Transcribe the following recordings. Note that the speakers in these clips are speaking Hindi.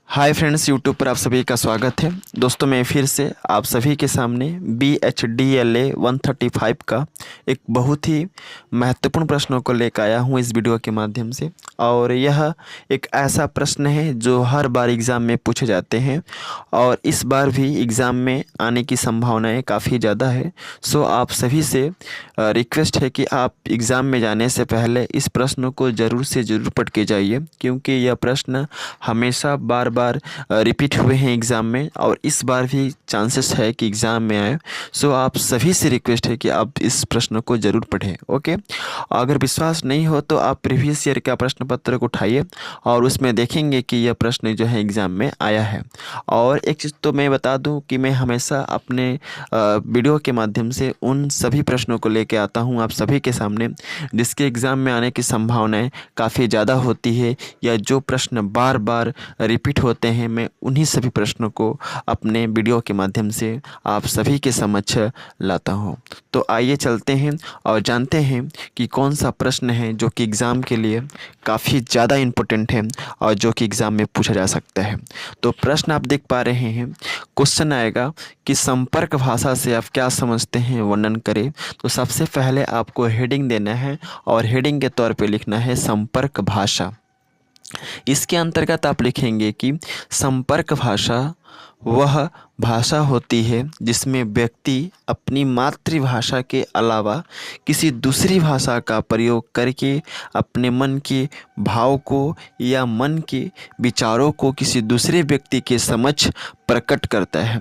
हाय फ्रेंड्स, यूट्यूब पर आप सभी का स्वागत है। दोस्तों, मैं फिर से आप सभी के सामने BHDLA 135 का एक बहुत ही महत्वपूर्ण प्रश्नों को लेकर आया हूँ इस वीडियो के माध्यम से। और यह एक ऐसा प्रश्न है जो हर बार एग्ज़ाम में पूछे जाते हैं और इस बार भी एग्ज़ाम में आने की संभावनाएं काफ़ी ज़्यादा है। सो आप सभी से रिक्वेस्ट है कि आप एग्ज़ाम में जाने से पहले इस प्रश्न को ज़रूर से ज़रूर पढ़ के जाइए, क्योंकि यह प्रश्न हमेशा बार बार रिपीट हुए हैं एग्ज़ाम में और इस बार भी चांसेस है कि एग्ज़ाम में आए। सो आप सभी से रिक्वेस्ट है कि आप इस प्रश्न को ज़रूर पढ़ें। ओके, अगर विश्वास नहीं हो तो आप प्रीवियस ईयर का प्रश्न पत्र को उठाइए और उसमें देखेंगे कि यह प्रश्न जो है एग्ज़ाम में आया है। और एक चीज़ तो मैं बता दूं कि मैं हमेशा अपने वीडियो के माध्यम से उन सभी प्रश्नों को लेकर आता हूं आप सभी के सामने जिसके एग्ज़ाम में आने की संभावनाएं काफ़ी ज़्यादा होती है, या जो प्रश्न बार बार रिपीट होते हैं, मैं उन्हीं सभी प्रश्नों को अपने वीडियो के माध्यम से आप सभी के समक्ष लाता हूं। तो आइए चलते हैं और जानते हैं कि कौन सा प्रश्न है जो कि एग्ज़ाम के लिए काफ़ी ज़्यादा इम्पोर्टेंट है और जो कि एग्ज़ाम में पूछा जा सकता है। तो प्रश्न आप देख पा रहे हैं, क्वेश्चन आएगा कि संपर्क भाषा से आप क्या समझते हैं, वर्णन करें। तो सबसे पहले आपको हेडिंग देना है और हेडिंग के तौर पे लिखना है संपर्क भाषा। इसके अंतर्गत आप लिखेंगे कि संपर्क भाषा वह भाषा होती है जिसमें व्यक्ति अपनी मातृभाषा के अलावा किसी दूसरी भाषा का प्रयोग करके अपने मन के भाव को या मन के विचारों को किसी दूसरे व्यक्ति के समक्ष प्रकट करता है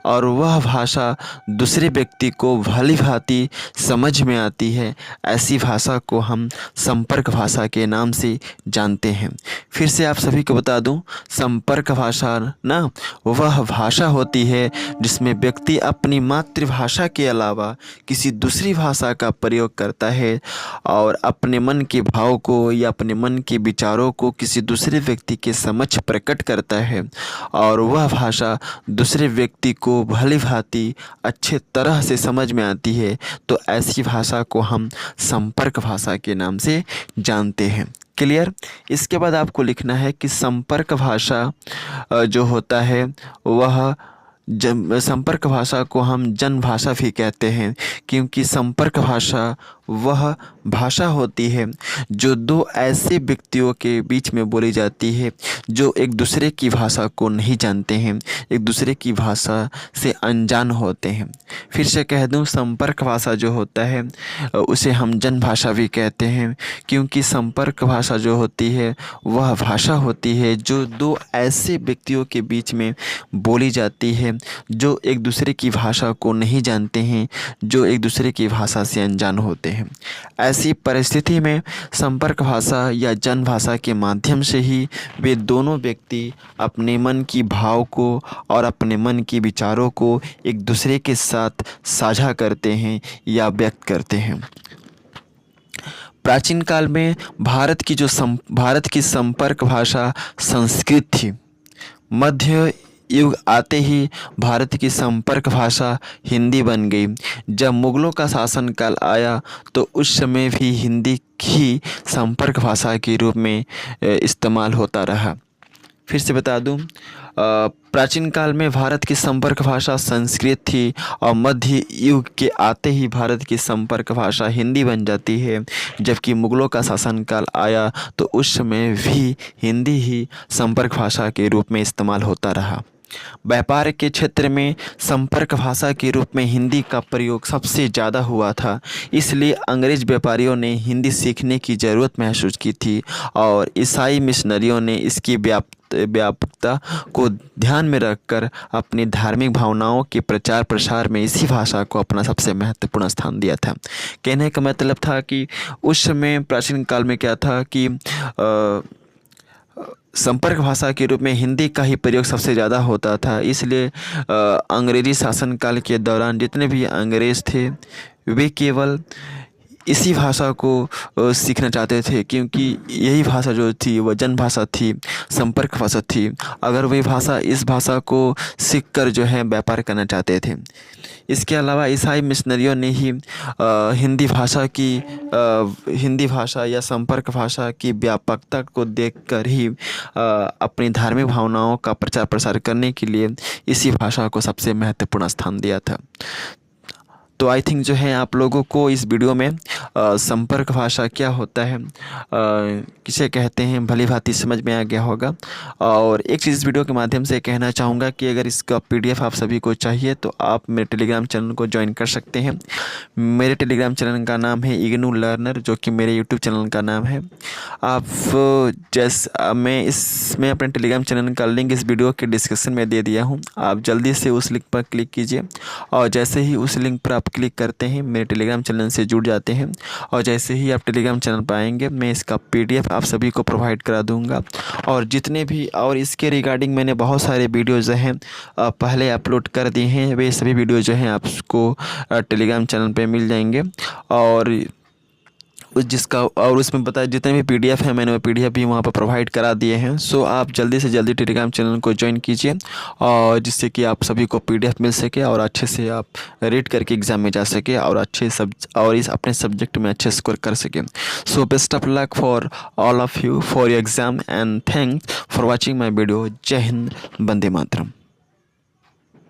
और वह भाषा दूसरे व्यक्ति को भली भांति समझ में आती है। ऐसी भाषा को हम संपर्क भाषा के नाम से जानते हैं। फिर से आप सभी को बता दूं, संपर्क भाषा ना वह भाषा होती है जिसमें व्यक्ति अपनी मातृभाषा के अलावा किसी दूसरी भाषा का प्रयोग करता है और अपने मन के भाव को या अपने मन के विचारों को किसी दूसरे व्यक्ति के समक्ष प्रकट करता है और वह भाषा दूसरे व्यक्ति को भली भांति अच्छे तरह से समझ में आती है। तो ऐसी भाषा को हम संपर्क भाषा के नाम से जानते हैं। क्लियर। इसके बाद आपको लिखना है कि संपर्क भाषा जो होता है वह संपर्क भाषा को हम जन भाषा भी कहते हैं, क्योंकि संपर्क भाषा वह भाषा होती है जो दो ऐसे व्यक्तियों के बीच में बोली जाती है जो एक दूसरे की भाषा को नहीं जानते हैं, एक दूसरे की भाषा से अनजान होते हैं। फिर से कह दूं, संपर्क भाषा जो होता है उसे हम जन भाषा भी कहते हैं, क्योंकि संपर्क भाषा जो होती है वह भाषा होती है जो दो ऐसे व्यक्तियों के बीच में बोली जाती है जो एक दूसरे की भाषा को नहीं जानते हैं, जो एक दूसरे की भाषा से अनजान होते हैं। ऐसी परिस्थिति में संपर्क भाषा या जन भाषा के माध्यम से ही वे दोनों व्यक्ति अपने मन की भाव को और अपने मन की विचारों को एक दूसरे के साथ साझा करते हैं या व्यक्त करते हैं। प्राचीन काल में भारत की संपर्क भाषा संस्कृत थी। मध्य युग आते ही भारत की संपर्क भाषा हिंदी बन गई। जब मुग़लों का शासनकाल आया तो उस समय भी हिंदी ही संपर्क भाषा के रूप में इस्तेमाल होता रहा। फिर से बता दूं, प्राचीन काल में भारत की संपर्क भाषा संस्कृत थी और मध्य युग के आते ही भारत की संपर्क भाषा हिंदी बन जाती है। जबकि मुग़लों का शासनकाल आया तो उस समय भी हिंदी ही संपर्क भाषा के रूप में इस्तेमाल होता रहा। व्यापार के क्षेत्र में संपर्क भाषा के रूप में हिंदी का प्रयोग सबसे ज़्यादा हुआ था, इसलिए अंग्रेज़ व्यापारियों ने हिंदी सीखने की ज़रूरत महसूस की थी और ईसाई मिशनरियों ने इसकी व्यापकता को ध्यान में रखकर अपनी धार्मिक भावनाओं के प्रचार प्रसार में इसी भाषा को अपना सबसे महत्वपूर्ण स्थान दिया था। कहने का मतलब था कि उस समय प्राचीन काल में क्या था कि संपर्क भाषा के रूप में हिंदी का ही प्रयोग सबसे ज़्यादा होता था। इसलिए अंग्रेज़ी शासनकाल के दौरान जितने भी अंग्रेज़ थे वे केवल इसी भाषा को सीखना चाहते थे, क्योंकि यही भाषा जो थी वह जन भाषा थी, संपर्क भाषा थी। अगर वे भाषा इस भाषा को सीख कर जो है व्यापार करना चाहते थे। इसके अलावा ईसाई मिशनरियों ने ही हिंदी भाषा या संपर्क भाषा की व्यापकता को देखकर ही अपनी धार्मिक भावनाओं का प्रचार प्रसार करने के लिए इसी भाषा को सबसे महत्वपूर्ण स्थान दिया था। तो आई थिंक जो है आप लोगों को इस वीडियो में संपर्क भाषा क्या होता है, किसे कहते हैं, भली भांति समझ में आ गया होगा। और एक चीज़ इस वीडियो के माध्यम से कहना चाहूँगा कि अगर इसका PDF आप सभी को चाहिए तो आप मेरे टेलीग्राम चैनल को ज्वाइन कर सकते हैं। मेरे टेलीग्राम चैनल का नाम है इग्नू लर्नर, जो कि मेरे यूट्यूब चैनल का नाम है। मैं अपने टेलीग्राम चैनल का लिंक इस वीडियो के डिस्क्रिप्शन में दे दिया हूँ। आप जल्दी से उस लिंक पर क्लिक कीजिए, और जैसे ही उस लिंक पर आप क्लिक करते हैं मेरे टेलीग्राम चैनल से जुड़ जाते हैं। और जैसे ही आप टेलीग्राम चैनल पर आएंगे मैं इसका PDF आप सभी को प्रोवाइड करा दूंगा। और जितने भी और इसके रिगार्डिंग मैंने बहुत सारे वीडियो जो हैं पहले अपलोड कर दिए हैं, वे सभी वीडियो जो हैं आपको टेलीग्राम चैनल पे मिल जाएंगे। और उसमें बताया जितने भी PDF हैं मैंने वो PDF भी वहाँ पर प्रोवाइड करा दिए हैं। सो आप जल्दी से जल्दी टेलीग्राम चैनल को ज्वाइन कीजिए, और जिससे कि आप सभी को PDF मिल सके और अच्छे से आप रीड करके एग्ज़ाम में जा सके और इस अपने सब्जेक्ट में अच्छे स्कोर कर सकें। So best of luck for all of you for your exam, and thanks for watching my video. जय हिंद, वंदे मातरम।